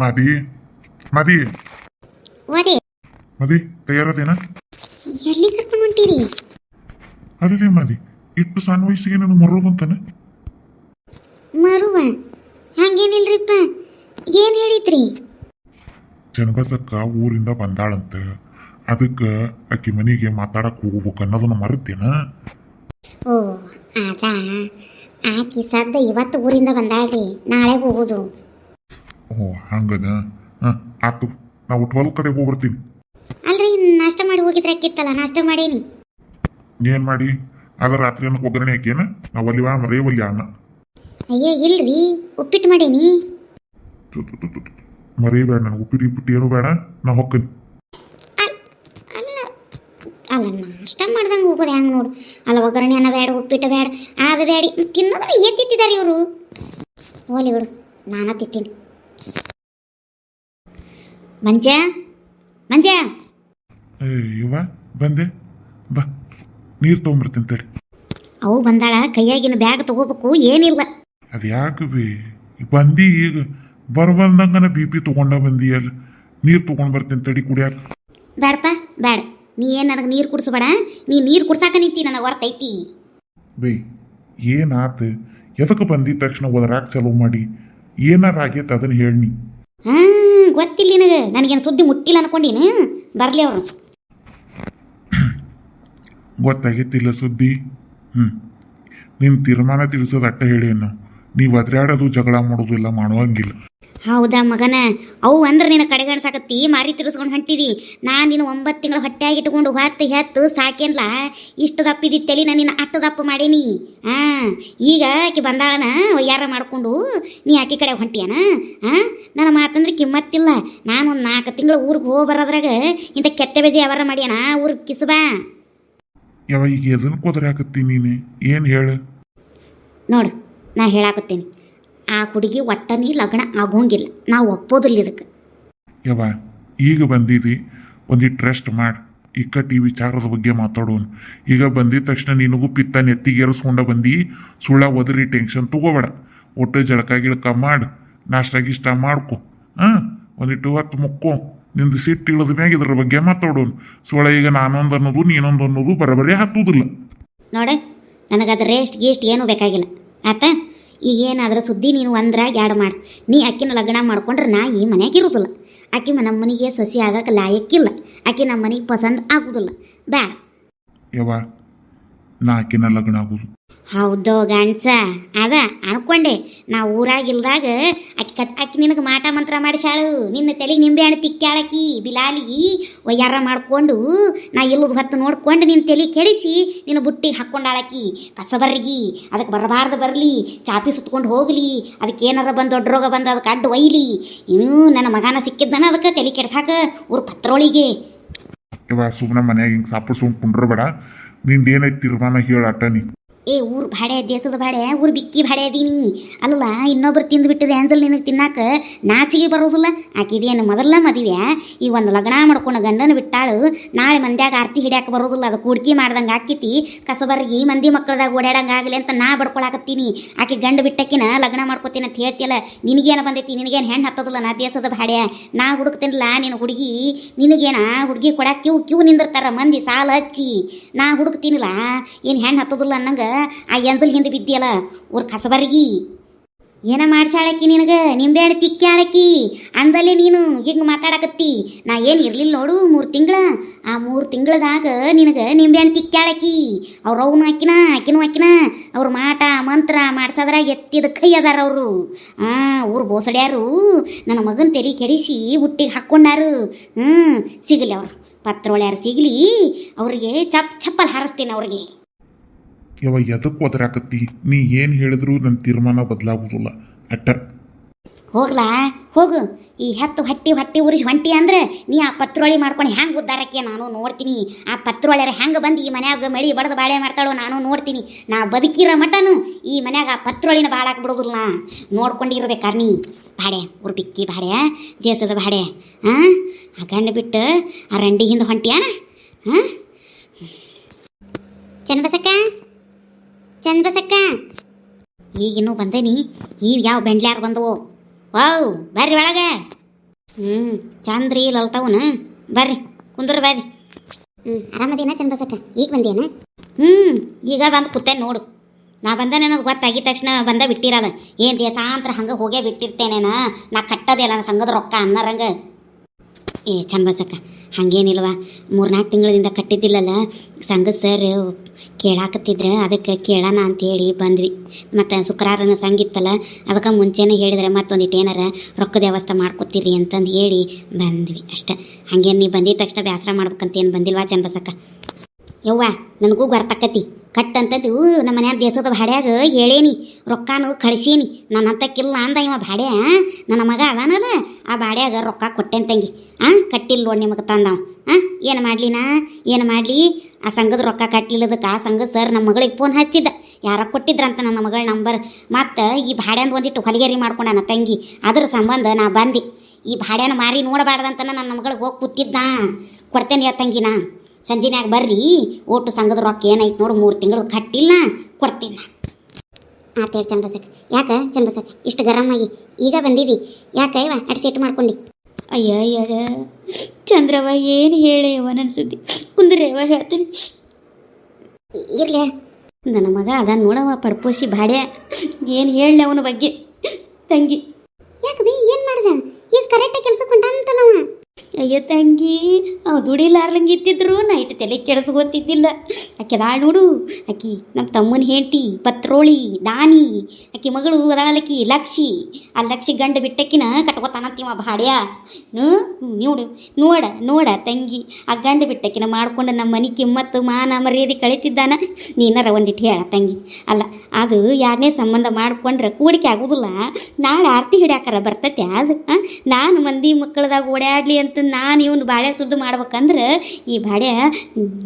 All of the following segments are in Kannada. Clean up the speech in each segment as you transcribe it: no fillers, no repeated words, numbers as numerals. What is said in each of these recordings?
ಮಾದಿ ಮಾದಿ ವರೇ ಮದಿ ತಯಾರದೇನ? ಎಲ್ಲಿ ಕರ್ಕೊಂಡು ಹೊಂಟೀರಿ? ಅದೇ ಮಾದಿ, ಇಟ್ಟು ಸಣ್ಣ ವಯಸ್ಸಿಗೆ ನಾನು ಮರಳು ಬಂತಾನೆ. ಮರುವ ಹಂಗೇನಿಲ್ರಿಪ್ಪ, ಏನು ಹೇಳಿದ್ರಿ? ಚನ್ನಬಸಕ್ಕ ಊರಿಂದ ಬಂದಾಳಂತ, ಅದಕ್ಕೆ ಆಕಿ ಮನೆಗೆ ಮಾತಾಡಕ್ಕೆ ಹೋಗ್ಬೇಕು ಅನ್ನೋದನ್ನ ಮರೆತೇನ? ಓ ಅದಾ, ಆಕಿ ಸದ್ದ ಇವತ್ತು ಊರಿಂದ ಬಂದಾಳ್ರಿ, ನಾಳೆ ಹೋಗೋದು. ಓ ಹಂಗನ, ಆತು, ನಾ ಒಟ್ಟು ಹೊಲ ಕಡೆ ಹೋಗ್ಬರ್ತೀನಿ. ಅಲ್ರಿ ನಾಷ್ಟ ಮಾಡಿ ಹೋಗಿದ್ರೆ ಅಕ್ಕಿತ್ತಲ್ಲ, ನಾಷ್ಟ ಮಾಡೇನಿ. ಏನ್ ಮಾಡಿ ಅದ ರಾತ್ರಿ ಅನ್ನಕ್ಕೆ ಒಗ್ಗರಣೆ ಹಾಕೇನ? ನಾವು ಒಲಿವಾ ಮರೇ ಒಲಿ ಅನ್ನ. ಅಯ್ಯೋ ಇಲ್ರಿ, ಉಪ್ಪಿಟ್ಟು ಮಾಡೇನಿ. ಮರೇ ಬೇಡ, ನನಗೆ ಉಪ್ಪಿಟ್ಟು ಏನು ಬೇಡ, ನಾ ಹೊಕ್ಕನಿ. ಅಲ್ಲ ನಾಷ್ಟ ಮಾಡ್ದಂಗೆ ಹೋಗೋದು ಹೆಂಗೆ ನೋಡು. ಅಲ್ಲ ಒಗ್ಗರಣೆ ಅನ್ನ ಬೇಡ, ಉಪ್ಪಿಟ್ಟು ಬೇಡ, ಅದು ಬೇಡ, ತಿನ್ನೋದ್ರೆ ಎತ್ತಿದ್ದಾರೆ ಇವರು. ಹೋಲಿ ಬಿಡು, ನಾನು ತಿತ್ತೀನಿ. ಮಂಜ ಮಂಜ, ಏ ಇವ ಬಂದೆ, ಬಾ ನೀರು ತೊಗೊಂಬರ್ತೀನಿ ತಡಿ. ಅವು ಬಂದಾಳ, ಕೈಯಾಗಿನ ಬ್ಯಾಗ್ ತಗೋಬೇಕು, ಏನಿಲ್ಲ. ಅದು ಯಾಕೆ ಬಿ ಬಂದಿ ಈಗ ಬಂದಂಗನ ಬಿ ತೊಗೊಂಡ ಬಂದಿಯಲ್ಲ, ನೀರು ತೊಗೊಂಡು ಬರ್ತೀನಿ ತಡಿ ಕುಡಿಯಾಕ. ಬೇಡಪ್ಪ ಬೇಡ, ನೀ ಏನು ನನಗೆ ನೀರು ಕುಡಿಸ್ಬೇಡ, ನೀ ನೀರು ಕುಡ್ಸಾಕ ನಿಂತಿ, ನನಗೆ ಹೊರತೈತಿ. ಬೈ ಏನಾತ, ಎದಕ್ಕೆ ಬಂದಿದ ತಕ್ಷಣ ಒದರಾಕ ಚಲೋ ಮಾಡಿ, ಏನಾರ ಆಗೈತೆ ಅದನ್ನು ಹೇಳಿ. ಗೊತ್ತಿಲ್ಲ ನಿನಗೆ, ನನಗೇನು ಸುದ್ದಿ ಮುಟ್ಟಿಲ್ಲ ಅನ್ಕೊಂಡೀನಿ. ಬರಲಿ ಅವರು. ಗೊತ್ತಾಗೈತಿಲ್ಲ ಸುದ್ದಿ. ನಿನ್ನ ತೀರ್ಮಾನ ತಿಳಿಸೋದು ಅಟ್ಟ ಹೇಳಿ, ನೀವು ಅದ್ರಾಡೋದು ಜಗಳ ಮಾಡೋದಿಲ್ಲ, ಮಾಡುವಂಗಿಲ್ಲ. ಹೌದಾ ಮಗನ, ಅವು ಅಂದ್ರೆ ನಿನ್ನ ಕಡೆಗಣಿಸಾಕತ್ತಿ, ಮಾರಿ ತಿರ್ಸ್ಕೊಂಡು ಹೊಂಟಿದಿ. ನಾನು ನಿನ್ನ 9 ತಿಂಗಳು ಹೊಟ್ಟೆಯಾಗಿಟ್ಕೊಂಡು ಹೆತ್ತು ಸಾಕೇನ್ಲ, ಇಷ್ಟು ದಪ್ಪಿದಿತ್ತಲಿ, ನಾನು ನಿನ್ನ ಅಷ್ಟು ದಪ್ಪ ಮಾಡೀನಿ. ಈಗ ಆಕೆ ಬಂದಾಳನ ಯಾರ ಮಾಡಿಕೊಂಡು ನೀ ಆಕೆ ಕಡೆ ಹೊಂಟಿಯಾನ? ನನ್ನ ಮಾತಂದ್ರೆ ಕಿಮ್ಮತ್ತಿಲ್ಲ. ನಾನು ಒಂದು 4 ತಿಂಗಳು ಊರಿಗೆ ಹೋಗಿ ಬರೋದ್ರಾಗ ಇಂಥ ಕೆತ್ತೆ ಬೇಜೆ ಯಾವಾರ ಮಾಡ್ಯಾನ ಊರಿಗೆ ಕಿಸ್ಬಾ. ಯಾವ ಈಗ ಎದನ್ನು ಕೊದರಾಕತ್ತಿ ನೀನು, ಏನು ಹೇಳು ನೋಡು, ನಾ ಹೇಳಾಕತ್ತೀನಿ, ಆ ಹುಡುಗಿ ಒಟ್ಟ ನೀ ಲಗ್ನ ಆಗೋಂಗಿಲ್ಲ, ನಾವು ಒಪ್ಪೋದಿಲ್ಲ ಇದಕ್ಕೆ. ಯವ ಈಗ ಬಂದಿದ್ದಿ, ಒಂದಿಟ್ಟು ರೆಸ್ಟ್ ಮಾಡಿ ಇಕ್ಕಟ್ಟು ಈ ವಿಚಾರದ ಬಗ್ಗೆ ಮಾತಾಡೋಣ. ಈಗ ಬಂದಿದ ತಕ್ಷಣ ನಿನಗೂ ಪಿತ್ತ ನೆತ್ತಿಗೇರಿಸ್ಕೊಂಡ ಬಂದು ಸುಳ್ಳ ಒದರಿ ಟೆನ್ಷನ್ ತಗೋಬೇಡ. ಒಟ್ಟು ಜಳಕ ಗಿಳಕ ಮಾಡಿ ನಾಷ್ಟ ಗಿಷ್ಟ ಮಾಡ್ಕೊ, ಒಂದಿಟ್ಟು ಹೊತ್ತು ಮುಕ್ಕೋ, ನಿಂದು ಸಿಟ್ಟು ಇಳಿದ ಮ್ಯಾಗ ಇದ್ರ ಬಗ್ಗೆ ಮಾತಾಡೋಣ. ಸುಳ್ಳ ಈಗ ನಾನೊಂದು ಅನ್ನೋದು ನೀನೊಂದು ಅನ್ನೋದು ಬರಬರಿ ಹತ್ತುದಿಲ್ಲ. ನೋಡೆ, ನನಗದು ರೇಸ್ಟ್ ಗೀಸ್ಟ್ ಏನೂ ಬೇಕಾಗಿಲ್ಲ ಆತ. ಈಗೇನಾದ್ರೆ ಸುದ್ದಿ ನೀನು ಒಂದ್ರ ಎರಡು ಮಾಡಿ, ನೀ ಅಕ್ಕಿನ ಲಗ್ನ ಮಾಡ್ಕೊಂಡ್ರೆ ನಾ ಈ ಮನ್ಯಾಗ ಇರೋದಿಲ್ಲ. ಆಕೆ ನಮ್ಮ ಮನೆಗೆ ಸೊಸಿ ಆಗಕ್ಕೆ ಲಾಯಕ್ಕಿಲ್ಲ, ಆಕೆ ನಮ್ಮ ಮನೆಗೆ ಪಸಂದ್ ಆಗೋದಿಲ್ಲ, ಬೇಡ. ಯವ ನಾ ಆಕಿನ ಲಗ್ನ ಆಗೋದು. ಹೌದು ಗಂಡ್ಸ, ಅದ ಅನ್ಕೊಂಡೆ. ನಾ ಊರಾಗಿಲ್ದಾಗ ಆಕೆ ನಿನಗೆ ಮಾಟ ಮಂತ್ರ ಮಾಡಿಸಾಳು, ನಿನ್ನ ತಲೆಗೆ ನಿಂಬೆ ಹಣ್ಣು ತಿಕ್ಕ್ಯಾಳಕಿ ಬಿಲಾಲಿಗಿ ಒಯ್ಯಾರ ಮಾಡಿಕೊಂಡು, ನಾ ಇಲ್ಲದ ಹೊತ್ತು ನೋಡ್ಕೊಂಡು ನಿನ್ನ ತಲೆ ಕೆಡಿಸಿ ನಿನ್ನ ಬುಟ್ಟಿಗೆ ಹಾಕ್ಕೊಂಡಾಳಕಿ. ಕಸಬರ್ಗಿ ಅದಕ್ಕೆ ಬರಬಾರ್ದು ಬರಲಿ, ಚಾಪಿ ಸುತ್ಕೊಂಡು ಹೋಗಲಿ, ಅದಕ್ಕೆ ಏನಾರ ಬಂದು ದೊಡ್ಡ ರೋಗ ಬಂದು ಅದಕ್ಕೆ ಅಡ್ಡು ಒಯ್ಲಿ. ಇನ್ನೂ ನನ್ನ ಮಗನ ಸಿಕ್ಕಿದ್ದಾನ ಅದಕ್ಕೆ ತಲೆ ಕೆಡ್ಸಾಕ ಊರು ಪತ್ರೊಳಿಗೆ. ಯವ ಸುಮ್ಮನೆ ಮನ್ಯಾಗ ಹಿಂಗೆ ಸಾಪಿಡ್ಸ್ಕೊಂಡು ಕುಂಡ್ರಬೇಡ, ನಿಂದೇನೈತಿ ತೀರ್ಮಾನ ಹೇಳಟ್ಟ ನೀ. ಊರು ಭಾಡೆ, ದೇಶದ ಭಾಡೆ, ಊರು ಬಿಕ್ಕಿ ಭಾಡೆ ಅದೀನಿ. ಅಲ್ಲ ಇನ್ನೊಬ್ರು ತಿಂದುಬಿಟ್ಟಿರಿ ಅಂಜಲ್ ನಿನಗೆ ತಿನ್ನಾಕ ನಾಚಿಗೆ ಬರೋದಿಲ್ಲ. ಆಕಿದೇನು ಮೊದಲ ಮದುವೆ, ಈ ಒಂದು ಲಗ್ನ ಮಾಡ್ಕೊಂಡು ಗಂಡನ ಬಿಟ್ಟಾಳು, ನಾಳೆ ಮಂದ್ಯಾಗ ಆರ್ತಿ ಹಿಡಿಯಾಕ ಬರೋದಿಲ್ಲ. ಅದು ಕೂಡ್ಕಿ ಮಾಡ್ದಂಗೆ ಆಕಿತಿ, ಕಸಬರ್ಗಿ ಮಂದಿ ಮಕ್ಕಳದಾಗ ಓಡಾಡಂಗೆ ಆಗಲಿ ಅಂತ ನಾ ಬಡ್ಕೊಳಕತ್ತೀನಿ. ಆಕೆ ಗಂಡು ಬಿಟ್ಟಕ್ಕಿನ ಲಗ್ನ ಮಾಡ್ಕೊತೀನಿ ಅಂತ ಹೇಳ್ತಿಯಲ್ಲ, ನಿನಗೇನು ಬಂದೈತಿ? ನಿನಗೇನು ಹೆಣ್ಣು ಹತ್ತದಿಲ್ಲ? ನಾ ದೇಶದ ಭಾಡೆ, ನಾ ಹುಡುಕ್ತೀನಿಲ್ಲ ನಿನ್ನ ಹುಡುಗಿ. ನಿನಗೇನ ಹುಡುಗಿ ಕೊಡಕ್ಕೆ ಕ್ಯೂ ನಿಂದಿರ್ತಾರ ಮಂದಿ ಸಾಲ ಹಚ್ಚಿ, ನಾ ಹುಡುಕ್ತೀನಿಲ್ಲ, ಏನು ಹೆಣ್ಣು ಹತ್ತದಿಲ್ಲ ಅನ್ನಂಗೆ ಆ ಎಂಜಲ್ ಹಿಂದೆ ಬಿದ್ದಿಯಲ್ಲ ಊರು ಕಸಬರ್ಗಿ. ಏನ ಮಾಡ್ಸಾಳಕಿ ನಿನಗೆ ನಿಂಬೆ ಹಣ್ಣು ತಿಕ್ಕ್ಯಾಳಕಿ ಅಂದಲೇ ನೀನು ಹಿಂಗೆ ಮಾತಾಡಕತ್ತಿ. ನಾ ಏನು ಇರಲಿಲ್ಲ ನೋಡು 3 ತಿಂಗಳ, ಆ 3 ತಿಂಗಳದಾಗ ನಿನಗೆ ನಿಂಬೆ ಹಣ್ಣು ತಿಕ್ಕ್ಯಾಳಕಿ. ಅವ್ರು ಅವನು ಹಾಕಿನ ಆಕಿನೂ ಹಾಕಿನ, ಅವ್ರು ಮಾಟ ಮಂತ್ರ ಮಾಡ್ಸೋದ್ರಾಗ ಎತ್ತಿದ ಕೈ ಅದಾರ ಅವರು. ಊರು ಬೋಸಡ್ಯಾರು ನನ್ನ ಮಗನ ತಲೆ ಕೆಡಿಸಿ ಹುಟ್ಟಿಗೆ ಹಾಕ್ಕೊಂಡಾರು. ಸಿಗಲಿ ಅವ್ರು ಪತ್ರೊಳ್ಯಾರು ಸಿಗಲಿ, ಅವ್ರಿಗೆ ಚಪ್ಪಲ್ ಹಾರಿಸ್ತೇನೆ ಅವ್ರಿಗೆ. ಯವ ಎದಕ್ಕೆ ಒದರಾಕತ್ತಿ? ನೀ ಏನು ಹೇಳಿದ್ರು ನನ್ನ ತೀರ್ಮಾನ ಬದಲಾಗೋದಿಲ್ಲ ಅಟ್ಟ. ಹೋಗ್ಲಾ ಹೋಗು, ಈ ಹೊಟ್ಟಿ ಉರಿಸಿ ಹೊಂಟಿ ಅಂದ್ರೆ ನೀ ಆ ಪತ್ರೊಳಿ ಮಾಡ್ಕೊಂಡು ಹೆಂಗೆ ಉದ್ದಾರಕ್ಕೆ ನಾನು ನೋಡ್ತೀನಿ. ಆ ಪತ್ರೊಳ್ಯಾರ ಹೆಂಗೆ ಬಂದು ಈ ಮನ್ಯಾಗ ಮಳಿ ಬಡ್ದು ಬಾಳೆ ಮಾಡ್ತಾಳೋ ನಾನು ನೋಡ್ತೀನಿ. ನಾ ಬದುಕಿರೋ ಮಟನು ಈ ಮನ್ಯಾಗ ಆ ಪತ್ರೊಳಿನ ಬಾಳಾಕ್ ಬಿಡೋದಿಲ್ಲ. ನೋಡ್ಕೊಂಡಿರ್ಬೇಕಾರೆ ನೀ ಬಾಡೆ, ಊರು ಬಿಕ್ಕಿ ಬಾಡೆ, ದೇಶದ ಬಾಡೆ. ಆ ಗಂಡು ಬಿಟ್ಟು ಆ ರಂಡಿ ಹಿಂದೆ ಹೊಂಟಿಯಾನ. ಚನ್ನಬಸಕ್ಕ ಚನ್ನಬಸಕ್ಕ, ಈಗಿನ್ನೂ ಬಂದೇನಿ. ಈಗ ಯಾವ ಬೆಂಡ್ಲ್ಯಾರು ಬಂದವು? ವಾವ್ ಬರ್ರಿ ಒಳಗೆ, ಹ್ಞೂ ಚಂದ್ರಿ ಲಲ್ತಾವನ ಬರ್ರಿ ಕುಂದ್ರ ಬರ್ರಿ. ಆರಾಮದೇನ ಚಂದ್ರಸಕ್ಕ? ಈಗ ಬಂದೇನ? ಈಗ ಬಂದು ಕೂತೇನೆ ನೋಡು. ನಾ ಬಂದನೇನದು ಗೊತ್ತಾಗಿದ ತಕ್ಷಣ ಬಂದ ಬಿಟ್ಟಿರಲ್ಲ. ಏನು ದೇಸಾಂತರ ಹಂಗೆ ಹೋಗೇ ಬಿಟ್ಟಿರ್ತೇನೇನ. ನಾ ಕಟ್ಟೋದಿಲ್ಲ ನನ್ನ ಸಂಘದ ರೊಕ್ಕ ಅನ್ನರಂಗ. ಏ ಚಂದ್ರಸಕ್ಕ ಹಾಗೇನಿಲ್ವ, 3-4 ತಿಂಗಳಿಂದ ಕಟ್ಟಿದ್ದಿಲ್ಲಲ್ಲ ಸಂಘದ ಸರ್ ಕೇಳಾಕತ್ತಿದ್ರೆ ಅದಕ್ಕೆ ಕೇಳೋಣ ಅಂತೇಳಿ ಬಂದ್ವಿ. ಮತ್ತು ಶುಕ್ರವಾರನ ಸಂಗಿತ್ತಲ್ಲ ಅದಕ್ಕೆ ಮುಂಚೆನೇ ಹೇಳಿದ್ರೆ ಮತ್ತೊಂದಿಟ್ಟು ಏನಾರ ರೊಕ್ಕದ ವ್ಯವಸ್ಥೆ ಮಾಡ್ಕೊತೀರಿ ಅಂತಂದು ಹೇಳಿ ಬಂದ್ವಿ ಅಷ್ಟೆ. ಹಾಗೇನು ನೀ ಬಂದಿದ ತಕ್ಷಣ ಬೇಸರ ಮಾಡ್ಬೇಕಂತೇನು ಬಂದಿಲ್ವಾ ಚಂದ್ರಸಕ್ಕ? ಯವ್ವ ನನಗೂ ಗೊತ್ತಾಕತಿ ಕಟ್ಟಂಥದ್ದು ನಮ್ಮ ಮನ್ಯಾಗ ದೇಶದ ಭಾಡ್ಯಾಗ ಹೇಳೇನಿ, ರೊಕ್ಕನೂ ಕಳಿಸೀನಿ. ನನ್ನ ಅಂತಕ್ಕಿಲ್ಲ ಅಂದ ಇವ ಭಾಡ್ಯ, ನನ್ನ ಮಗ ಅದಾನಲ್ಲ ಆ ಭಾಡ್ಯಾಗ ರೊಕ್ಕ ಕೊಟ್ಟೆನ್ ತಂಗಿ. ಕಟ್ಟಿಲ್ಲ ನೋಡಿ ನಿಮಗೆ ತಂದವ. ಏನು ಮಾಡಲಿ ನಾ ಏನು ಮಾಡಲಿ? ಆ ಸಂಘದ ರೊಕ್ಕ ಕಟ್ಟಲಿಲ್ಲದಕ್ಕೆ ಆ ಸಂಘದ ಸರ್ ನಮ್ಮ ಮಗಳಿಗೆ ಫೋನ್ ಹಚ್ಚಿದ್ದ. ಯಾರ ಕೊಟ್ಟಿದ್ರಂತ ನನ್ನ ಮಗಳ ನಂಬರ್. ಮತ್ತು ಈ ಭಾಡ್ಯಂದು ಒಂದಿಟ್ಟು ಹೊಲಿಗೆರಿ ಮಾಡ್ಕೊಂಡಾನ ತಂಗಿ. ಅದ್ರ ಸಂಬಂಧ ನಾ ಬಂದೆ. ಈ ಭಾಡ್ಯನ ಮಾರಿ ನೋಡಬಾರ್ದಂತ ನನ್ನ ಮಗಳಿಗೆ ಹೋಗಿ ಕೂತಿದ್ದ. ಕೊಡ್ತೇನೆ ತಂಗಿ ನಾ ಸಂಜೆನ್ಯಾಗ ಬರ್ರಿ. ಒಟ್ಟು ಸಂಘದ ರೊಕ್ಕ ಏನೈತೆ ನೋಡು 3 ತಿಂಗಳು ಕಟ್ಟಿಲ್ಲ ಕೊಡ್ತೀನಿ ನಾ. ಆತೇಳಿ ಚಂದ್ರಸಕ್ಕ. ಯಾಕೆ ಚಂದ್ರಸಕ್ಕ ಇಷ್ಟು ಗರಮಾಗಿ ಈಗ ಬಂದಿದ್ದಿ? ಯಾಕೆ ಇವ ಅಡ್ಸೆಟ್ ಮಾಡ್ಕೊಂಡು? ಅಯ್ಯ ಚಂದ್ರವ ಏನು ಹೇಳೇವ ನನ್ನ ಸುದ್ದಿ ಕುಂದ್ರೇವ ಹೇಳ್ತೀನಿ. ಇರ್ಲಿ ನನ್ನ ಮಗ ಅದ ನೋಡವ ಪಡ್ಪೋಸಿ ಭಾಡ್ಯ. ಏನು ಹೇಳಲಿ ಅವನ ಬಗ್ಗೆ ತಂಗಿ? ಯಾಕೆ ಬಿ ಏನು ಮಾಡ್ದ? ಈಗ ಕರೆಕ್ಟಾಗಿ ಕೆಲ್ಸಕ್ಕೆ ಹೊಂಟಾನಂತಲ್ಲವ. ಅಯ್ಯ ತಂಗಿ ಅವು ದುಡಿಲಾರ್ದಂಗೆ ಇತ್ತಿದ್ರು ನೈಟ್ ತಲೆ ಕೆಡಿಸ್ಕೋತಿದ್ದಿಲ್ಲ. ಆಕೆದಾಳು ನೋಡು, ಆಕಿ ನಮ್ಮ ತಮ್ಮನ ಹೆಂಡತಿ ಪತ್ರೋಳಿ ದಾನಿ. ಆಕಿ ಮಗಳು ಅದಾಳಕಿ ಲಕ್ಷಿ. ಆ ಲಕ್ಷಿ ಗಂಡ ಬಿಟ್ಟಕ್ಕಿನ ಕಟ್ಕೋತಾನಂತೀವ ಭಾಡ್ಯ. ನೋಡು ನೋಡ ತಂಗಿ, ಆ ಗಂಡ ಬಿಟ್ಟಕ್ಕಿನ ಮಾಡ್ಕೊಂಡು ನಮ್ಮ ಮನೆ ಕಿಮ್ಮತ್ತು ಮಾನ ಮರ್ಯಾದೆ ಕಳೀತಿದ್ದಾನ. ನೀನಾರ ಒಂದಿಟ್ಟು ಹೇಳ ತಂಗಿ. ಅಲ್ಲ ಅದು 2ನೇ ಸಂಬಂಧ ಮಾಡ್ಕೊಂಡ್ರೆ ಕೂಡಿಕೆ ಆಗೋದಿಲ್ಲ. ನಾಳೆ ಆರತಿ ಹಿಡ್ಯಾಕಾರ ಬರ್ತೈತೆ ಅದು. ನಾನು ಮಂದಿ ಮಕ್ಕಳದಾಗ ಓಡಾಡಲಿ ಅಂತ ನಾನು ಇವನು ಬಾಳೆ ಸುದ್ದು ಮಾಡ್ಬೇಕಂದ್ರೆ ಈ ಬಾಳೆ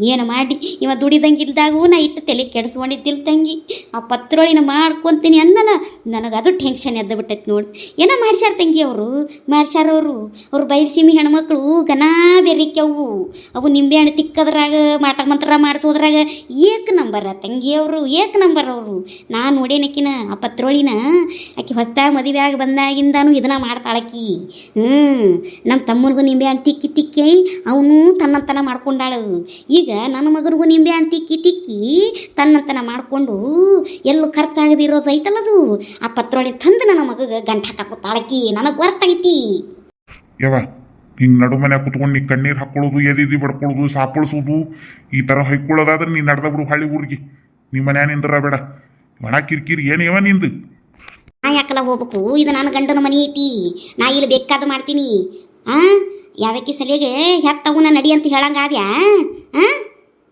ಏನು ಮಾಡಿ ಇವ ದುಡಿದಂಗಿಲ್ದಾಗೂ ನಾ ಇಟ್ಟು ತಲೆ ಕೆಡಿಸ್ಕೊಂಡಿದ್ದಿಲ್ಲ ತಂಗಿ. ಆ ಪತ್ರೊಳಿನ ಮಾಡ್ಕೊತೀನಿ ಅನ್ನಲ್ಲ ನನಗೆ ಅದು ಟೆನ್ಷನ್ ಎದ್ದು ಬಿಟ್ಟೈತೆ ನೋಡಿ. ಏನೋ ಮಾಡ್ಸ್ಯಾರ ತಂಗಿ ಅವ್ರು ಬಯಲು ಹೆಣ್ಮಕ್ಳು ಗನಾ ಬೆರಿಕೆವು. ಅವು ನಿಂಬೆಹಣ್ಣು ತಿಕ್ಕದ್ರಾಗ ಮಾಟ ಮಂತ್ರ ಮಾಡಿಸೋದ್ರಾಗ ನಂಬರ ತಂಗಿಯವರು ನಂಬರ್ ಅವರು. ನಾನು ನೋಡೇನಕ್ಕಿನ ಆ ಪತ್ರೊಳಿನ ಆಕಿ ಹೊಸ್ದಾಗಿ ಮದುವೆ ಆಗಿ ಬಂದಾಗಿಂದಾನು ಇದನ್ನ ಮಾಡ್ತಾಳಕಿ. ನಮ್ಮ ತಮ್ಮನಿಗೂ ನಿಂಬೆ ಹಣ್ಣು ತಿಕ್ಕಿ ಅವನು ತನ್ನಂತನ ಮಾಡ್ಕೊಂಡಾಳು. ಈಗ ನನ್ನ ಮಗನಿಗೂ ನಿಂಬೆ ಹಣ್ಣು ತಿಕ್ಕಿ ತನ್ನಂತನ ಮಾಡಿಕೊಂಡು ಎಲ್ಲೂ ಖರ್ಚಾಗದಿರೋದು ಐತಲ್ಲದು ಆ ಪತ್ರೊಳಗೆ ತಂದು ನನ್ನ ಮಗಗೆ ಗಂಟು ಹಾಕಾಕುತ್ತಾಳಕಿ. ನನಗೆ ಗೊತ್ತಾಗೈತಿ. ಯವ ಹಿಂಗೆ ನಡು ಮನ್ಯಾಗ ಕುತ್ಕೊಂಡು ನೀ ಕಣ್ಣೀರು ಹಾಕೊಳ್ಳೋದು, ಎದಿದಿ ಬಡ್ಕೊಳ್ಳೋದು, ಸಾಪಳಿಸೋದು ಈ ಥರ ಹೊಯ್ಕೊಳ್ಳೋದಾದ್ರೆ ನೀ ನಡೆದ ಬಿಡು ಹಳ್ಳಿ ಊರಿಗೆ. ನಿಮ್ಮ ಮನ್ಯಾಗ ನಿಂದ್ರ ಬೇಡ. ಒಣ ಕಿರಿಕಿರಿ ಏನು ಯಾವ ನಿಂದು? ನಾ ಯಾಕಲ್ಲ ಹೋಗ್ಬೇಕು? ಇದು ನನ್ನ ಗಂಡನ ಮನೆ ಐತಿ. ನಾ ಇಲ್ಲಿ ಬೇಕಾದ ಮಾಡ್ತೀನಿ. ಯಾವಕ್ಕಿ ಸಲಿಗೆ ಹೆತ್ತವನ್ನ ನಡಿ ಅಂತ ಹೇಳಂಗಾದ್ಯಾ?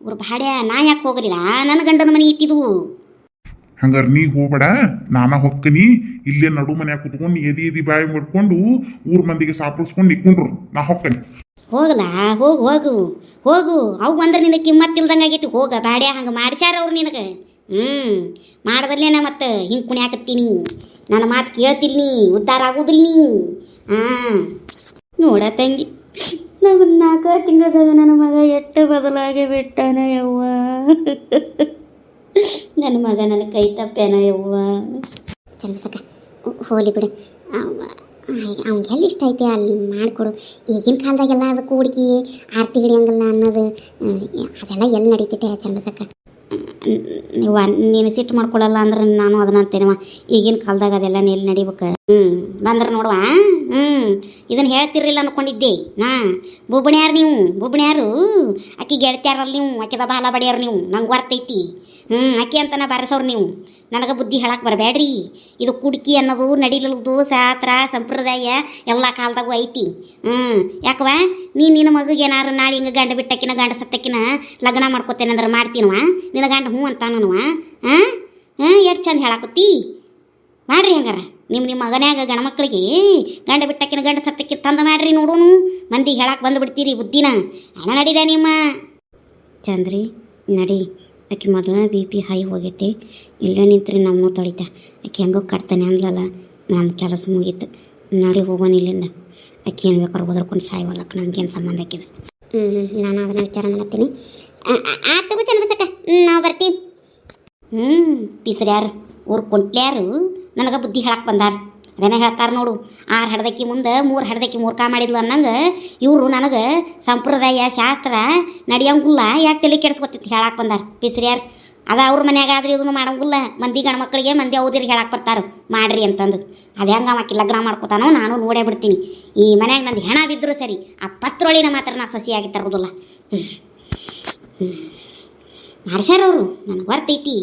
ಅವ್ರ ಭಾಡ್ಯ ನಾ ಯಾಕೆ ಹೋಗಲಿಲ್ಲ? ನನ್ನ ಗಂಡನ ಮನೆ ಐತಿದು. ಹಂಗಾರೆ ನೀ ಹೋಗ್ಬೇಡ, ನಾನ ಹೊಕ್ಕನಿ. ಇಲ್ಲೇ ನಡು ಮನ್ಯಾಗ ಕುತ್ಕೊಂಡು ಎದಿ ಬಾಯಿ ಮಾಡ್ಕೊಂಡು ಊರ್ ಮಂದಿಗೆ ಸಾಪಿಸ್ಕೊಂಡು ನಿಕ್ಕೊಂಡ್ರು ನಾ ಹೊಕ್ಕನಿ. ಹೋಗಲ್ಲ ಹೋಗು ಅವು ಬಂದ್ರೆ ನಿನಗೆ ಕಿಮ್ಮತ್ತಿಲ್ದಂಗೆ ಆಗೈತಿ. ಹೋಗ ಬಾಡ್ಯ ಹಂಗೆ ಮಾಡ್ಸ್ಯಾರ ಅವ್ರು ನಿನಗೆ. ಮಾಡ್ದಲ್ಲೇನ ಮತ್ತೆ ಹಿಂಗೆ ಕುಣ್ಯಾಕತ್ತೀನಿ. ನನ್ನ ಮಾತು ಕೇಳ್ತಿಲ್ ನೀ, ಉದ್ಧಾರ ಆಗೋದಿಲ್ಲ ನೀ. ನೋಡ ತಂಗಿ, ನಾವು 4 ತಿಂಗಳದಾಗ ನನ್ನ ಮಗ ಎಷ್ಟು ಬದಲಾಗಿ ಬಿಟ್ಟಾನ ಯವ್ವ. ನನ್ನ ಮಗ ನನ್ನ ಕೈ ತಪ್ಪೇನ ಯವ್ವ. ಚಂದ್ರಸಕ್ಕ ಹೋಲಿ ಬಿಡು, ಅವ್ನಿಗೆ ಎಲ್ಲಿ ಇಷ್ಟ ಐತೆ ಅಲ್ಲಿ ಮಾಡಿಕೊಡು. ಈಗಿನ ಕಾಲದಾಗೆಲ್ಲ ಅದು ಕೂಡಿಗೆ ಆರತಿ ಹಿಡಿಯಂಗಿಲ್ಲ ಅನ್ನೋದು ಅದೆಲ್ಲ ಎಲ್ಲಿ ನಡೀತೈತೆ ಚಂದ್ರಸಕ್ಕ? ನೀನು ಸಿಟ್ಟು ಮಾಡ್ಕೊಳ್ಳಲ್ಲ ಅಂದ್ರೆ ನಾನು ಅದನ್ನ ಅಂತೇನವ. ಈಗಿನ ಕಾಲದಾಗ ಅದೆಲ್ಲ ಎಲ್ಲಿ ನಡಿಬೇಕು? ಬಂದ್ರೆ ನೋಡುವ. ಇದನ್ನು ಹೇಳ್ತಿರ್ಲಿಲ್ಲ ಅನ್ಕೊಂಡಿದ್ದೆ ನಾ. ಬುಬ್ಬಣ್ಯಾರು ಆಕಿ ಗೆಳತ್ಯಾರಲ್ಲ ನೀವು, ಆಕೆದ ಬಾಲ ಬಡಿಯಾರು ನೀವು. ನಂಗೆ ಬರ್ತೈತಿ. ಆಕೆ ಅಂತನ ಬಾರಿಸೋರು ನೀವು. ನನಗೆ ಬುದ್ಧಿ ಹೇಳಕ್ಕೆ ಬರಬೇಡ್ರಿ. ಇದು ಕುಡ್ಕಿ ಅನ್ನೋದು ನಡಿಲದು ಶಾಸ್ತ್ರ ಸಂಪ್ರದಾಯ ಎಲ್ಲ ಕಾಲದಾಗೂ ಐತಿ. ಯಾಕವ ನಿನ್ನ ಮಗುಗೆ ಏನಾರು ನಾಳೆ ಹಿಂಗೆ ಗಂಡ ಬಿಟ್ಟಕ್ಕಿನ ಗಂಡ ಸತ್ತಕ್ಕಿನ ಲಗ್ನ ಮಾಡ್ಕೊತೇನೆ ಅಂದ್ರೆ ಮಾಡ್ತೀನವ? ನಿನ್ನ ಗಂಡ ಹ್ಞೂ ಅಂತಾನವ? ಎಷ್ಟು ಚಂದ ಹೇಳಾಕತ್ತಿ. ಮಾಡ್ರಿ ಹಂಗಾರ ನಿಮ್ಮ ಮಗನ್ಯಾಗ ಗಂಡ್ಮಕ್ಳಿಗೆ ಗಂಡ ಬಿಟ್ಟಕ್ಕಿನ ಗಂಡ ಸತ್ತಕ್ಕಿ ತಂದು ಮಾಡ್ರಿ ನೋಡೋನು. ಮಂದಿ ಹೇಳಕ್ಕೆ ಬಂದುಬಿಡ್ತೀರಿ ಬುದ್ಧಿನ. ಹಣ ನಡಿದ ನಿಮ್ಮ ಚಂದ್ರಿ ನಡಿ. ಆಕೆ ಮೊದಲ BP ಹೈ ಹೋಗೈತಿ. ಇಲ್ಲೇ ನಿಂತ್ರಿ ನಮ್ಮನ್ನು ತೊಳಿತ. ಆಕೆ ಹೆಂಗೋ ಕಟ್ತಾನೆ ಅನ್ಲಲ್ಲ, ನಮ್ಮ ಕೆಲಸ ಮುಗೀತು. ನಡಿ ಹೋಗೋಣ ಇಲ್ಲಿಂದ. ಆಕೆ ಏನು ಬೇಕಾದ್ರೆ ಓದರ್ಕೊಂಡು ಸಾಯವಲ್ಲಕ್ಕೆ ನನಗೇನು ಸಂಬಂಧ ಆಕಿದೆ. ನಾನು ಅದನ್ನು ವಿಚಾರ ಮಾಡತ್ತೀನಿ. ಆತಗೋ ಚಂದ್ರಸಕ್ಕ, ನಾವು ಬರ್ತೀವಿ. ಪಿಸ್ರ್ಯಾರು ಊರು ಕೊಂಟ್ಲ್ಯಾರು ನನಗೆ ಬುದ್ಧಿ ಹೇಳಕ್ಕೆ ಬಂದಾರ. ಅದೇನ ಹೇಳ್ತಾರೆ ನೋಡು, 6 ಹಡ್ದಕ್ಕಿ ಮುಂದೆ 3 ಹಡ್ದಕ್ಕಿ ಮೂರ್ಖ ಮಾಡಿದ್ಲು ಅನ್ನಂಗೆ ಇವರು ನನಗೆ ಸಂಪ್ರದಾಯ ಶಾಸ್ತ್ರ ನಡೆಯಂಗಿಲ್ಲ, ಯಾಕೆ ತಲೆ ಕೆಡಿಸ್ಕೊತಿತ್ತು ಹೇಳಕ್ಕೆ ಬಂದಾರ ಪಿಸ್ರಿಯಾರು. ಅದು ಅವ್ರ ಮನ್ಯಾಗ ಆದ್ರೆ ಇದನ್ನು ಮಾಡಂಗಿಲ್ಲ, ಮಂದಿ ಗಂಡ್ಮಕ್ಳಿಗೆ ಮಂದಿ ಅವ್ದಿರಿಗೆ ಹೇಳಕ್ಕೆ ಬರ್ತಾರೆ ಮಾಡ್ರಿ ಅಂತಂದು. ಅದು ಹೆಂಗೆ ಆಕಿ ಲಗ್ನ ಮಾಡ್ಕೊತಾನೋ ನಾನು ನೋಡೇ ಬಿಡ್ತೀನಿ. ಈ ಮನ್ಯಾಗ ನಂದು ಹೆಣ ಬಿದ್ದರೂ ಸರಿ, ಆ ಪತ್ರೊಳಿನ ಮಾತ್ರ ನಾ ಸಸಿಯಾಗಿ ತರೋದಿಲ್ಲ. ಮಾಡ್ಸ್ಯಾರವರು ನನಗೆ ಬರ್ತೈತಿ.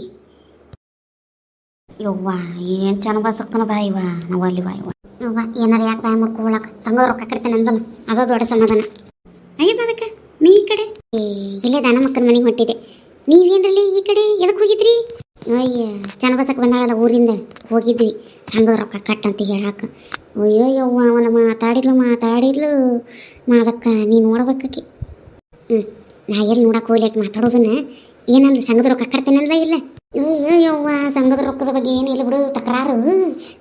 ಯವ್ವ ಏನು ಚೆನ್ನ ಬಸಕ್ಕನ ಬಾಯಿವ ನಾವು ಅಲ್ಲಿ ಬಾಯಿವ ಯವ್ವ ಏನಾರು ಯಾಕೆ ಬಾಯಿ ಮಾಡ್ಕೊಳಕ್ಕೆ ಸಂಘ ರೊಕ್ಕ ಕಟ್ತೇನೆ ಅಂದಲ್ಲ, ಅದೋ ದೊಡ್ಡ ಸಮಾಧಾನ. ಅಯ್ಯಪ್ಪ ಅದಕ್ಕೆ ನೀ ಈ ಕಡೆ ಇಲ್ಲೇ ದಾನ ಮಕ್ಕನ ಮನೆಗೆ ಹೊಂಟಿದ್ದೆ. ನೀವೇನ್ರಲ್ಲಿ ಈ ಕಡೆ ಎದಕ್ಕೆ ಹೋಗಿದ್ರಿ? ಅಯ್ಯ ಚೆನ್ನ ಬಸಕ್ಕೆ ಬಂದಾಳಲ್ಲ ಊರಿಂದ ಹೋಗಿದ್ವಿ ಸಂಘ ರೊಕ್ಕ ಕಟ್ಟಂತ ಹೇಳಕ್ಕೆ. ಅಯ್ಯೋ ಯವ್ವ ಒಂದು ಮಾತಾಡಿದ್ಲು ಮಾದಕ್ಕ ನೀ ನೋಡ್ಬೇಕಿ. ನಾ ಎಲ್ಲಿ ನೋಡಕ್ಕೆ ಹೋಗ್ಲಿಕ್ಕೆ ಮಾತಾಡೋದನ್ನ ಏನಂದ್ರೆ ಸಂಘದ ರೊಕ್ಕ ಕಟ್ತೇನಲ್ಲ ಇಲ್ಲ. ಅಯ್ಯೋ ಯವ್ವ ಸಂಘದ ರೊಕ್ಕದ ಬಗ್ಗೆ ಏನಿಲ್ಲ ಬಿಡು ತಕರಾರು.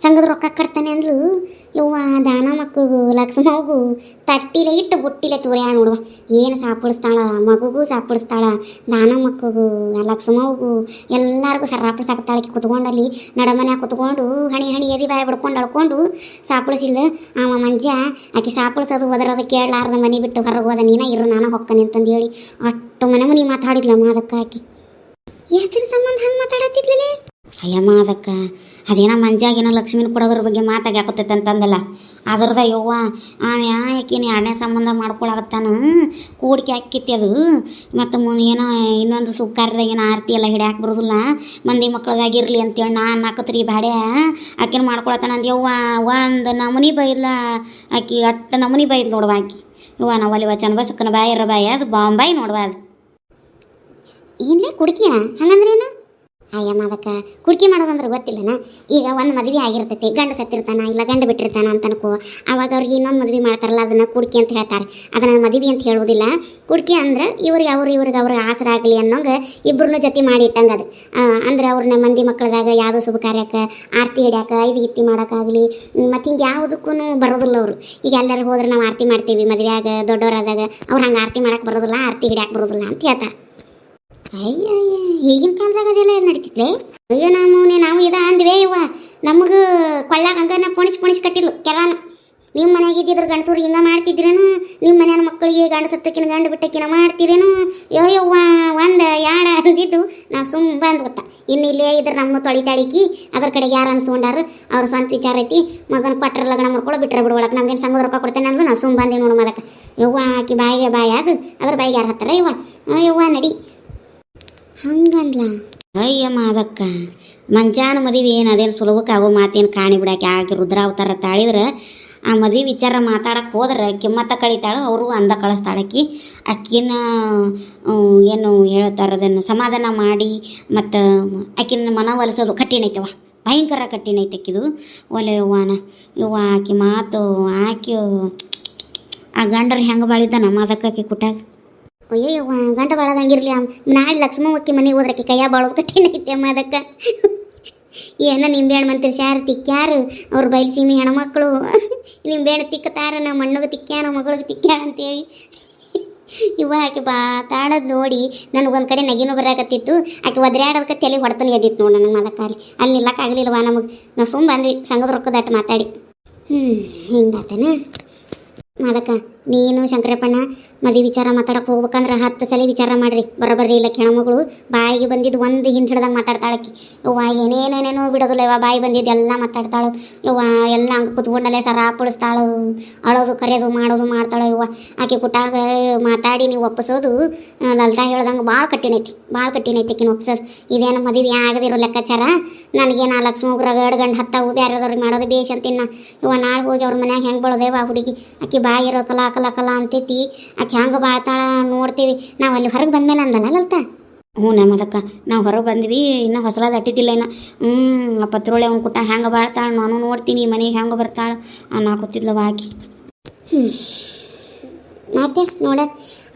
ಸಂಘದ ರೊಕ್ಕ ಕಟ್ತಾನೆ ಅಂದ್ಲು ಯವ್ವ. ದಾನ ಮಕ್ಕಗೂ ಲಕ್ಷ್ಮವ್ಗೂ ತಟ್ಟಿಲೆ ಇಟ್ಟು ಬುಟ್ಟಿಲೆ ತೂರ್ಯಾಳ ನೋಡುವ. ಏನು ಸಾಪಿಡಿಸ್ತಾಳ, ಮಗುಗೂ ಸಾಪಿಡಿಸ್ತಾಳ, ದಾನ ಮಕ್ಕಗೂ ಲಕ್ಷ್ಮವ್ಗೂ ಎಲ್ಲರಿಗೂ ಸರಾಪಡಿ ಸಾಕ್ತಾಳಕ್ಕೆ ಕುತ್ಕೊಂಡಲ್ಲಿ ನಡಮನ್ಯಾಗ ಕುತ್ಕೊಂಡು ಹಣಿ ಎದಿ ಬಾಯಿ ಬಿಡ್ಕೊಂಡು ಅಳ್ಕೊಂಡು ಸಾಪಿಡಿಸಿಲ್ಲ ಅವ ಮಂಜ. ಆಕೆ ಸಾಪಿಡಿಸೋದು ಒದರೋದು ಕೇಳಲಾರ್ದ ಮನೆ ಬಿಟ್ಟು ಹೊರಗೆ ಹೋದ. ನೀನ ಇರು ನಾನು ಹೊಕ್ಕನೆ ಅಂತಂದು ಹೇಳಿ ಅಷ್ಟು ಮನೆ ಮಾತಾಡಿದ್ಲ ಮಾದಕ್ಕ. ಆಕಿ ಯಾತ್ರ ಸಂಬಂಧ ಹಂಗೆ ಮಾತಾಡತ್ತಿದ್ಲೇ? ಅಯ್ಯಮ್ಮ ಅದಕ್ಕೆ ಅದೇನೋ ಮಂಜಾಗೇನೋ ಲಕ್ಷ್ಮೀನ ಕೊಡೋದ್ರ ಬಗ್ಗೆ ಮಾತಾಗ್ಯಾಕೊತೈತೆ ಅಂತಂದಲ್ಲ ಅದರದ ಯವ್ವ. ಯಾಕೇನು 2ನೇ ಸಂಬಂಧ ಮಾಡ್ಕೊಳಕತ್ತಾನು ಕೂಡಿಕೆ ಹಾಕಿತ್ತಿ ಅದು. ಮತ್ತು ಏನೋ ಇನ್ನೊಂದು ಸುಖಕಾರ್ಯದಾಗ ಏನೋ ಆರತಿ ಎಲ್ಲ ಹಿಡಿಯಾಕೆ ಬರೋದಿಲ್ಲ, ಮಂದಿ ಮಕ್ಕಳದಾಗಿರಲಿ ಅಂತೇಳಿ ನಾನು ಹಾಕತ್ರಿ ಬಾಡ್ಯ ಆಕಿನ ಮಾಡ್ಕೊಳತ್ತಾನ ಅಂದ ಯವ್ವ. ಒಂದು ನಮೂನಿ ಬೈದ್ಲ ಆಕಿ, ಅಟ್ಟು ನಮೂನಿ ಬೈದ್ ನೋಡುವ ಆಕಿ ಯವ್ವ. ನಾವಲ್ಲಿ ಚನ್ನಬಸಕ್ಕನ ಬಾಯಿರ ಬಾಯಿ ಅದು ಬಾಂಬಾಯಿ ನೋಡುವ. ಅದು ಏನ್ಲೇ ಕುಡ್ಕಿಯ ಹಂಗಂದ್ರೇನು? ಅಯ್ಯಮ್ಮ ಅದಕ್ಕೆ ಕುಡ್ಕಿ ಮಾಡೋದಂದ್ರೆ ಗೊತ್ತಿಲ್ಲನ. ಈಗ ಒಂದು ಮದುವೆ ಆಗಿರ್ತೈತಿ, ಗಂಡು ಸತ್ತಿರ್ತಾನ ಇಲ್ಲ ಗಂಡು ಬಿಟ್ಟಿರ್ತಾನ ಅಂತ ಅನ್ಕೋ. ಅವಾಗ ಅವ್ರಿಗೆ ಇನ್ನೊಂದು ಮದುವೆ ಮಾಡ್ತಾರಲ್ಲ ಅದನ್ನು ಕುಡ್ಕಿ ಅಂತ ಹೇಳ್ತಾರೆ. ಅದನ್ನು ಮದುವೆ ಅಂತ ಹೇಳೋದಿಲ್ಲ. ಕುಡ್ಕಿ ಅಂದ್ರೆ ಇವ್ರಿಗೆ ಅವ್ರಿಗೆ ಆಸರಾಗಲಿ ಅನ್ನೋಂಗೆ ಇಬ್ಬರನ್ನೂ ಜೊತೆ ಮಾಡಿ ಇಟ್ಟಂಗೆ ಅದು. ಅಂದ್ರೆ ಅವ್ರನ್ನ ಮಂದಿ ಮಕ್ಕಳದಾಗ ಯಾವುದೋ ಶುಭ ಕಾರ್ಯಕ್ಕೆ ಆರತಿ ಹಿಡ್ಯಾಕೆ ಐದು ಗಿತ್ತಿ ಮಾಡೋಕ್ಕಾಗಲಿ ಮತ್ತು ಹಿಂಗೆ ಯಾವುದಕ್ಕೂ ಬರೋದಿಲ್ಲ ಅವರು. ಈಗ ಎಲ್ಲರೂ ಹೋದ್ರೆ ನಾವು ಆರತಿ ಮಾಡ್ತೀವಿ ಮದುವೆಯಾಗ ದೊಡ್ಡವರಾದಾಗ, ಅವ್ರು ಹಂಗೆ ಆರತಿ ಮಾಡೋಕೆ ಬರೋದಿಲ್ಲ, ಆರತಿ ಹಿಡ್ಯಾಕೆ ಬರೋದಿಲ್ಲ ಅಂತ ಹೇಳ್ತಾರೆ. ಅಯ್ಯ ಈಗಿನ ಕಾಲದಾಗ ಅದೆಲ್ಲ ಏನು ನಡೀತಿದ್ಲೆ? ಅಯ್ಯೋ ನಾವು ಇದ ಅಂದ್ವೇ ಇವ. ನಮಗೆ ಕೊಳ್ಳಾಗ ಹಂಗನ ಪೊಣಿಸ್ ಕಟ್ಟಿದ್ಲು ಕೆರಾನ. ನಿಮ್ಮ ಮನೆಯಾಗ ಇದ್ದಿದ್ರೆ ಗಂಡಸೂರು ಹಿಂಗೆ ಮಾಡ್ತಿದ್ರೇನು? ನಿಮ್ಮ ಮನೆಯ ಮಕ್ಕಳಿಗೆ ಗಂಡು ಸತ್ತಕ್ಕಿನ ಗಂಡು ಬಿಟ್ಟಕ್ಕಿನ ಮಾಡ್ತೀರೇನು? ಯವ್ವ ಒಂದು ಯಾಡ ಅಂದಿದ್ದು ನಾವು ಸುಮ್ಮ ಬಂದು ಗೊತ್ತಾ. ಇನ್ನು ಇಲ್ಲೇ ಇದ್ರೆ ನಮ್ಮ ತೊಳಿತಾಳಿಕಿ ಅದ್ರ ಕಡೆಗೆ ಯಾರು ಅನ್ಸ್ಕೊಂಡಾರು ಅವ್ರ ಸ್ವಂತ ವಿಚಾರ ಐತಿ. ಮಗನ ಕೊಟ್ಟರೆ ಲಗ್ನ ಮಾಡ್ಕೊಳ್ಳೋ ಬಿಟ್ಟರೆ ಬಿಡ್ಕೊಳಕ್ಕೆ ನಮ್ಗೇನು ಸಂಘದ ರೊಕ್ಕ ಕೊಡ್ತೇನೆ ಅಂದ್ರು ನಾವು ಸುಮ್ಮ ಬಂದೆ ನೋಡು ಅದಕ್ಕೆ. ಯವ್ವ ಆಕಿ ಬಾಯಿಗೆ ಬಾಯಿ ಅದು ಅದ್ರ ಬಾಯಿಗೆ ಯಾರು ಹತ್ತಾರ ಯವ್ವ ನಡಿ ಹಂಗಂದ್ಲ. ಅಯ್ಯಮ್ಮ ಅದಕ್ಕ ಮಂಜಾನ ಮದುವೆ ಏನು ಅದೇನು ಸುಲಭಕ್ಕಾಗೋ ಮಾತೇನು ಕಾಣಿ ಬಿಡಾಕೆ ಆಗಿ ರುದ್ರಾವತಾರ ತಾಳಿದ್ರೆ ಆ ಮದುವೆ ವಿಚಾರ ಮಾತಾಡಕ್ಕೆ ಹೋದ್ರೆ ಕಿಮ್ಮತ್ತ ಕಳಿತಾಳು, ಅವರು ಅಂದ ಕಳಿಸ್ತಾಳಕ್ಕಿ. ಅಕ್ಕಿನ ಏನು ಹೇಳ್ತಾರದನ್ನು ಸಮಾಧಾನ ಮಾಡಿ ಮತ್ತು ಆಕಿನ ಮನವೊಲಿಸೋದು ಕಠಿಣೈತವ, ಭಯಂಕರ ಕಠಿಣೈತೆ ಅಕ್ಕಿದು. ಒಲೆ ಯವ್ವ ಆಕಿ ಮಾತು ಆಕಿ ಆ ಗಂಡರು ಹೆಂಗೆ ಬಾಳಿದ್ದ ನಮ್ಮ ಅದಕ್ಕೆ ಕುಟ್ಟಾಗ. ಅಯ್ಯೋ ಗಂಟ ಬಾಳದಂಗಿರ್ಲಿ. ನಾಳೆ ಲಕ್ಷ್ಮವ್ವಕ್ಕಿ ಮನೆಗೆ ಹೋದ್ರಕ್ಕೆ ಕೈಯ ಬಾಳೋದು ಕಠಿಣ ಐತೆ ಅಮ್ಮ ಅದಕ್ಕೆ. ಏನೋ ನಿಂಬೆಹಣ್ಣು ಮಂತ್ರಿ ಶಾರು ತಿಕ್ಕ್ಯಾರು ಅವ್ರು ಬಯಲ್ಸೀಮಿ ಹೆಣ್ಮಕ್ಳು ನಿಂಬೆಹಣ್ಣು ತಿಕ್ಕತಾರ. ನಮ್ಮ ಮಣ್ಣಗೆ ತಿಕ್ಕ್ಯಾರ ಮಗಳಿಗೆ ತಿಕ್ಕ್ಯಾರ ಅಂತೇಳಿ ಇವ ಆಕೆ ತಾಡೋದು ನೋಡಿ ನನಗೊಂದು ಕಡೆ ನಗಿನೂ ಬರಾಕತ್ತಿತ್ತು. ಆಕೆ ಒದ್ರಾಡೋದಕ್ಕೆ ತಲೆ ಹೊಡ್ತಾನೆ ಎದ್ದಿತ್ತು ನೋಡಿ ನನಗೆ ಅದಕ್ಕೆ. ಅಲ್ಲಿ ನಿಲ್ಲಕ್ಕಾಗಲಿಲ್ಲವಾ ನಮಗೆ. ನಾವು ಸುಮ್ಮ ಬಂದ್ವಿ ಸಂಘದ ರೊಕ್ಕದಟ್ಟು ಮಾತಾಡಿ. ಹಿಂಗಾತೇನ ಅದಕ್ಕೆ ನೀನು ಶಂಕರಪ್ಪಣ್ಣ ಮದುವೆ ವಿಚಾರ ಮಾತಾಡಕ್ಕೆ ಹೋಗ್ಬೇಕಂದ್ರೆ 10 ಸಲ ವಿಚಾರ ಮಾಡಿರಿ. ಬರೋಬರ್ರಿ ಇಲ್ಲ ಹೆಣ್ಮಗಳು ಬಾಯಿಗೆ ಬಂದಿದ್ದು ಒಂದು ಹಿಂದೆ ಹಿಡ್ದಂಗೆ ಮಾತಾಡ್ತಾಳಕ್ಕಿ. ಯವ್ವ ಏನೇನೇನೇನೋ ಬಿಡೋದಿಲ್ಲ ಯವ್ವ. ಬಾಯಿ ಬಂದಿದ್ದು ಎಲ್ಲ ಮಾತಾಡ್ತಾಳು ಯವ್ವ. ಎಲ್ಲ ಹಂಗೆ ಕುತ್ಕೊಂಡಲ್ಲೇ ಸರಾಪಡಿಸ್ತಾಳು, ಅಳೋದು ಕರೆಯೋದು ಮಾಡೋದು ಮಾಡ್ತಾಳೆ ಯವ್ವ. ಆಕೆ ಕುಟ್ಟಾಗ ಮಾತಾಡಿ ನೀವು ಒಪ್ಪಿಸೋದು ಲಲ್ತಾ ಹೇಳ್ದಂಗೆ ಭಾಳ ಕಠಿಣೈತಿ ಆಕಿನ ಒಪ್ಸೋದು. ಇದೇನು ಮದುವೆ ಆಗದಿರೋ ಲೆಕ್ಕಾಚಾರ. ನನಗೇನು ಆ ಲಕ್ಷ್ಮಗ್ರ ಗಂಡು ಹತ್ತಾವು ಬೇರೆದವ್ರಿಗೆ ಮಾಡೋದು ಬೇಷ್ ಅಂತಿನ್ನ ಯವ್ವ. ನಾಳೆ ಹೋಗಿ ಅವ್ರ ಮನ್ಯಾಗ ಹೆಂಗೆ ಬಳೋದೇವ ಹುಡುಗಿ. ಆಕೆ ಬಾಯಿ ಇರೋ ಕಲಾ ಅಂತೈತಿ. ಆಕೆ ಹೆಂಗೆ ಬಾಳ್ತಾಳ ನೋಡ್ತೀವಿ ನಾವು. ಅಲ್ಲಿ ಹೊರಗೆ ಬಂದ್ಮೇಲೆ ಅಂದಲ್ಲ ಲಲ್ತಾ? ಹ್ಞೂ ನಮ್ಮದಕ್ಕ ನಾವು ಹೊರಗೆ ಬಂದ್ವಿ, ಇನ್ನೂ ಹೊಸಲಾದ ಅಟ್ಟಿದ್ದಿಲ್ಲ ಇನ್ನು. ಆ ಪತ್ರೋಳೆ ಅವ್ನು ಕುಟ್ಟ ಹೆಂಗೆ ಬಾಳ್ತಾಳೆ ನಾನು ನೋಡ್ತೀನಿ, ಮನೆಗೆ ಹೆಂಗೆ ಬರ್ತಾಳೆ ನಾಕೊತ್ತಿದ್ಲವ ಆಕಿ. ಮತ್ತೆ ನೋಡ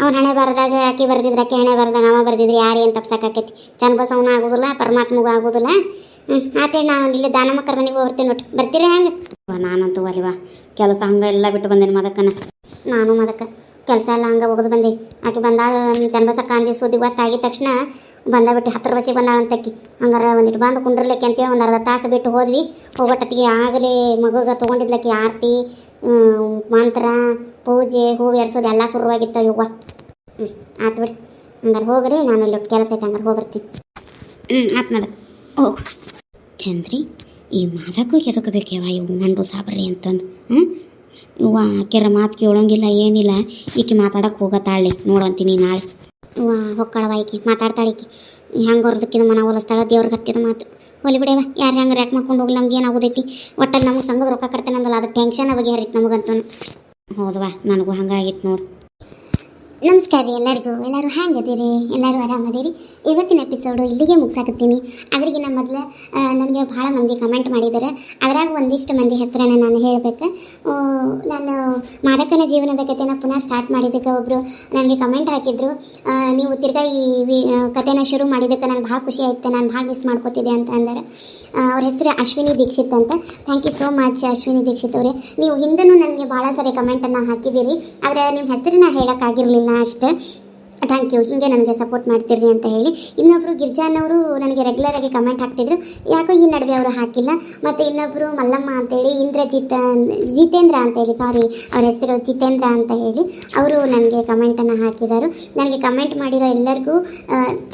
ಅವ್ನ ಹಣೆ ಬರದಾಗ ಆಕೆ ಬರ್ದಿದ್ರೆ ಆಕೆ ಹಣೆ ಬರದಾಗ ಅವ ಬರ್ದಿದ್ರೆ ಯಾರು ಏನು ತಪ್ಸಕ್ಕಾಕೈತಿ. ಚಂದ ಬಸವನು ಆಗೋದಿಲ್ಲ, ಪರಮಾತ್ಮಗೂ ಆಗೋದಿಲ್ಲ. ಆತೇಳಿ ನಾನು ಇಲ್ಲಿ ದಾನ ಮಕ್ಕರ ಮನೆಗೆ ಹೋಗ್ತೀನಿ ನೋಡ್ರಿ. ಬರ್ತೀರಾ ಹೆಂಗೆ? ನಾನಂತೂ ಅಲ್ವಾ ಕೆಲಸ ಹಂಗೆ ಎಲ್ಲ ಬಿಟ್ಟು ಬಂದೇನೆ ಮದಕ್ಕನ. ನಾನು ಮದಕ್ಕ ಕೆಲಸ ಎಲ್ಲ ಹಂಗೆ ಹೋಗೋದು ಬಂದೆ. ಆಕೆ ಬಂದಾಳು ಚನ್ನಬಸಕ್ಕ ಅಂದಿ ಸುದ್ದಿ ಗೊತ್ತಾಗಿದ ತಕ್ಷಣ ಬಂದಾಬಿಟ್ಟು 10 ಬಸ್ಸಿಗೆ ಬಂದಾಳಂತಕ್ಕಿ. ಹಂಗಾರ ಒಂದಿಟ್ಟು ಬಂದು ಕುಂಡ್ರಲಿಕ್ಕೆ ಅಂತೇಳಿ ಒಂದು ಅರ್ಧ ತಾಸು ಬಿಟ್ಟು ಹೋದ್ವಿ. ಹೋಗೋಟತ್ತಿಗೆ ಆಗಲೇ ಮಗುಗೆ ತೊಗೊಂಡಿದ್ಲಕ್ಕಿ ಆರತಿ, ಮಂತ್ರ, ಪೂಜೆ, ಹೂವು ಏರ್ಸೋದು ಎಲ್ಲ ಶುರುವಾಗಿತ್ತು ಇವ್ವ. ಆತು ಬಿಡಿ, ಹಂಗಾರೆ ಹೋಗ್ರಿ, ನಾನು ಇಲ್ಲಿ ಕೆಲಸ ಐತೆ, ಹಂಗಾರೆ ಹೋಗ್ಬರ್ತೀನಿ. ಆತು ನಡ ಹೋಗು. ಚಂದ್ರಿ, ಈ ಮಾದಕ್ಕೂ ಎದಕಬೇಕೇವ ಇವು ಮಂಡು ಸಾಬ್ರಿ ಅಂತಂದು. ಇವ್ವ ಆಕೆರ ಮಾತು ಕೇಳೋಂಗಿಲ್ಲ, ಏನಿಲ್ಲ. ಈಕೆ ಮಾತಾಡಕ್ಕೆ ಹೋಗತ್ತಾಳೆ ನೋಡಂತೀನಿ ನಾಳೆ. ಇವ್ವ ಹೊಕ್ಕಳವ ಈಕಿ ಮಾತಾಡ್ತಾಳೆ. ಹೆಂಗೆ ಹೊರದಕ್ಕಿದ ಮನ ಹೋಲಿಸ್ತಾಳೆ, ದೇವ್ರಿಗೆ ಹತ್ತಿದ ಮಾತು ಹೊಲಿ ಬಿಡೇವ. ಯಾರು ಹೆಂಗೆ ರ್ಯಾಕ್ ಮಾಡ್ಕೊಂಡು ಹೋಗ್ಲಿ, ನಮ್ಗೆ ಏನಾಗೋದೈತಿ. ಒಟ್ಟಲ್ಲಿ ನಮಗೆ ಸಂಘದ ರೊಕ್ಕ ಕಟ್ತೇನೆ ಅಂದಲ್ಲ, ಅದು ಟೆನ್ಷನ್ ಬಗ್ಗೆ ಹರಿತು ನಮಗಂತೂ. ಹೌದವಾ, ನನಗೂ ಹಂಗಾಗಿತ್ತು ನೋಡು. ನಮಸ್ಕಾರ ರೀ ಎಲ್ಲರಿಗೂ. ಎಲ್ಲರೂ ಹ್ಯಾಂಗದೀರಿ? ಎಲ್ಲರೂ ಆರಾಮದೀರಿ? ಇವತ್ತಿನ ಎಪಿಸೋಡು ಇಲ್ಲಿಗೆ ಮುಗಿಸಾಕತ್ತೀನಿ. ಅದ್ರಿಗಿನ ಮೊದಲು ನನಗೆ ಭಾಳ ಮಂದಿ ಕಮೆಂಟ್ ಮಾಡಿದ್ದಾರೆ. ಅದ್ರಾಗ ಒಂದಿಷ್ಟು ಮಂದಿ ಹೆಸರನ್ನು ನಾನು ಹೇಳಬೇಕು. ನಾನು ಮಾದಕನ ಜೀವನದ ಕಥೆನ ಪುನಃ ಸ್ಟಾರ್ಟ್ ಮಾಡಿದ್ದಕ್ಕೆ ಒಬ್ಬರು ನನಗೆ ಕಮೆಂಟ್ ಹಾಕಿದ್ರು, ನೀವು ತಿರ್ಗಾ ಈ ಕಥೆನ ಶುರು ಮಾಡಿದ್ದಕ್ಕೆ ನನಗೆ ಭಾಳ ಖುಷಿ ಆಯಿತು, ನಾನು ಭಾಳ ಮಿಸ್ ಮಾಡ್ಕೋತಿದ್ದೆ ಅಂತ ಅಂದರೆ. ಅವ್ರ ಹೆಸರು ಅಶ್ವಿನಿ ದೀಕ್ಷಿತ್ ಅಂತ. Thank you so much Ashwini Dixit ಅವರೇ. ನೀವು ಹಿಂದೂ ನನಗೆ ಭಾಳ ಸಾರಿ ಕಮೆಂಟನ್ನು ಹಾಕಿದ್ದೀರಿ, ಆದರೆ ನಿಮ್ಮ ಹೆಸರನ್ನ ಹೇಳೋಕ್ಕಾಗಿರಲಿಲ್ಲ ಅಷ್ಟೇ. ಥ್ಯಾಂಕ್ ಯು, ಹೀಗೆ ನನಗೆ ಸಪೋರ್ಟ್ ಮಾಡ್ತೀರಿ ಅಂತ ಹೇಳಿ. ಇನ್ನೊಬ್ಬರು ಗಿರ್ಜಾನವರು ನನಗೆ ರೆಗ್ಯುಲರಾಗಿ ಕಮೆಂಟ್ ಹಾಕ್ತಿದ್ರು, ಯಾಕೋ ಈ ನಡುವೆ ಅವರು ಹಾಕಿಲ್ಲ. ಮತ್ತು ಇನ್ನೊಬ್ಬರು ಮಲ್ಲಮ್ಮ ಅಂತೇಳಿ, ಜಿತೇಂದ್ರ ಅಂತೇಳಿ, ಸಾರಿ ಅವ್ರ ಹೆಸರು ಜಿತೇಂದ್ರ ಅಂತ ಹೇಳಿ, ಅವರು ನನಗೆ ಕಮೆಂಟನ್ನು ಹಾಕಿದರು. ನನಗೆ ಕಮೆಂಟ್ ಮಾಡಿರೋ ಎಲ್ಲರಿಗೂ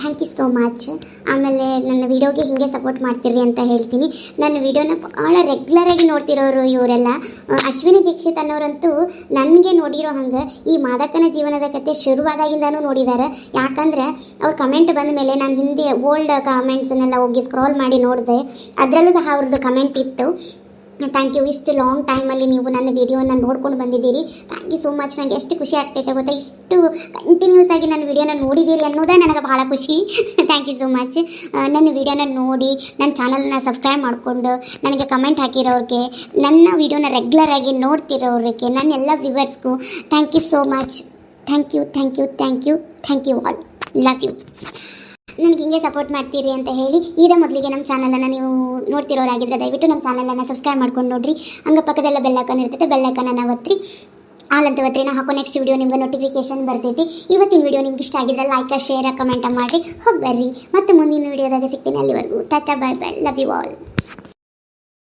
ಥ್ಯಾಂಕ್ ಯು ಸೋ ಮಚ್. ಆಮೇಲೆ ನನ್ನ ವಿಡಿಯೋಗೆ ಹೀಗೆ ಸಪೋರ್ಟ್ ಮಾಡ್ತೀರಿ ಅಂತ ಹೇಳ್ತೀನಿ. ನನ್ನ ವಿಡಿಯೋನ ಭಾಳ ರೆಗ್ಯುಲರಾಗಿ ನೋಡ್ತಿರೋರು ಇವರೆಲ್ಲ. ಅಶ್ವಿನಿ ದೀಕ್ಷಿತ್ ಅನ್ನೋರಂತೂ ನನಗೆ ನೋಡಿರೋ ಹಂಗೆ ಈ ಮಾದಕನ ಜೀವನದ ಕಥೆ ಶುರುವಾದಾಗಿಂದನೂ ನೋಡಿದ್ದಾರೆ. ಯಾಕಂದರೆ ಅವ್ರ ಕಮೆಂಟ್ ಬಂದ ಮೇಲೆ ನಾನು ಹಿಂದೆ ಓಲ್ಡ್ ಕಮೆಂಟ್ಸನ್ನೆಲ್ಲ ಹೋಗಿ ಸ್ಕ್ರಾಲ್ ಮಾಡಿ ನೋಡಿದೆ, ಅದರಲ್ಲೂ ಸಹ ಅವ್ರದ್ದು ಕಮೆಂಟ್ ಇತ್ತು. Thank you. ಇಷ್ಟು ಲಾಂಗ್ ಟೈಮಲ್ಲಿ ನೀವು ನನ್ನ ವಿಡಿಯೋನ ನೋಡ್ಕೊಂಡು ಬಂದಿದ್ದೀರಿ. Thank you so much. ನನಗೆ ಎಷ್ಟು ಖುಷಿ ಆಗ್ತೈತೆ ಗೊತ್ತಾ, ಇಷ್ಟು ಕಂಟಿನ್ಯೂಸ್ ಆಗಿ ನನ್ನ ವಿಡಿಯೋನ ನೋಡಿದ್ದೀರಿ ಅನ್ನೋದೇ ನನಗೆ ಭಾಳ ಖುಷಿ. Thank you so much. ನನ್ನ ವಿಡಿಯೋನ ನೋಡಿ ನನ್ನ ಚಾನಲ್ನ ಸಬ್ಸ್ಕ್ರೈಬ್ ಮಾಡಿಕೊಂಡು ನನಗೆ ಕಮೆಂಟ್ ಹಾಕಿರೋರಿಗೆ, ನನ್ನ ವಿಡಿಯೋನ ರೆಗ್ಯುಲರಾಗಿ ನೋಡ್ತಿರೋರಿಗೆ, ನನ್ನ ಎಲ್ಲ ವ್ಯೂವರ್ಸ್ಗೂ thank you so much. Thank you, thank you, thank you, thank you all. Love you. ನನಗೆ ಹಿಂಗೆ ಸಪೋರ್ಟ್ ಮಾಡ್ತೀರಿ ಅಂತ ಹೇಳಿ, ಈಗ ಮೊದಲಿಗೆ ನಮ್ಮ ಚಾನಲನ್ನು ನೀವು ನೋಡ್ತಿರೋರಾಗಿದ್ದರೆ ದಯವಿಟ್ಟು ನಮ್ಮ ಚಾನಲನ್ನು ಸಬ್ಸ್ಕ್ರೈಬ್ ಮಾಡ್ಕೊಂಡು ನೋಡಿರಿ. ಹಂಗೆ ಪಕ್ಕದಲ್ಲ ಬೆಲ್ಲೈಕನ್ ಇರ್ತೈತೆ, ಬೆಲ್ಲೈಕನ್ನ ಒತ್ತಿರಿ. ಆಲ್ ಅಂತ ಒತ್ತಿರಿ, ನಾವು ಹಾಕೋ ನೆಕ್ಸ್ಟ್ ವಿಡಿಯೋ ನಿಮ್ಗೆ ನೋಟಿಫಿಕೇಶನ್ ಬರ್ತೈತಿ. ಇವತ್ತಿನ ವಿಡಿಯೋ ನಿಮ್ಗೆ ಇಷ್ಟ ಆಗಿದ್ರೆ ಲೈಕ್, ಶೇರ್, ಕಮೆಂಟ್ ಮಾಡಿ ಹೋಗಿ ಬರ್ರಿ. ಮತ್ತು ಮುಂದಿನ ವಿಡಿಯೋದಾಗ ಸಿಗ್ತೀನಿ. ಅಲ್ಲಿವರೆಗೂ ಟಾಟಾ, bye bye, love you all.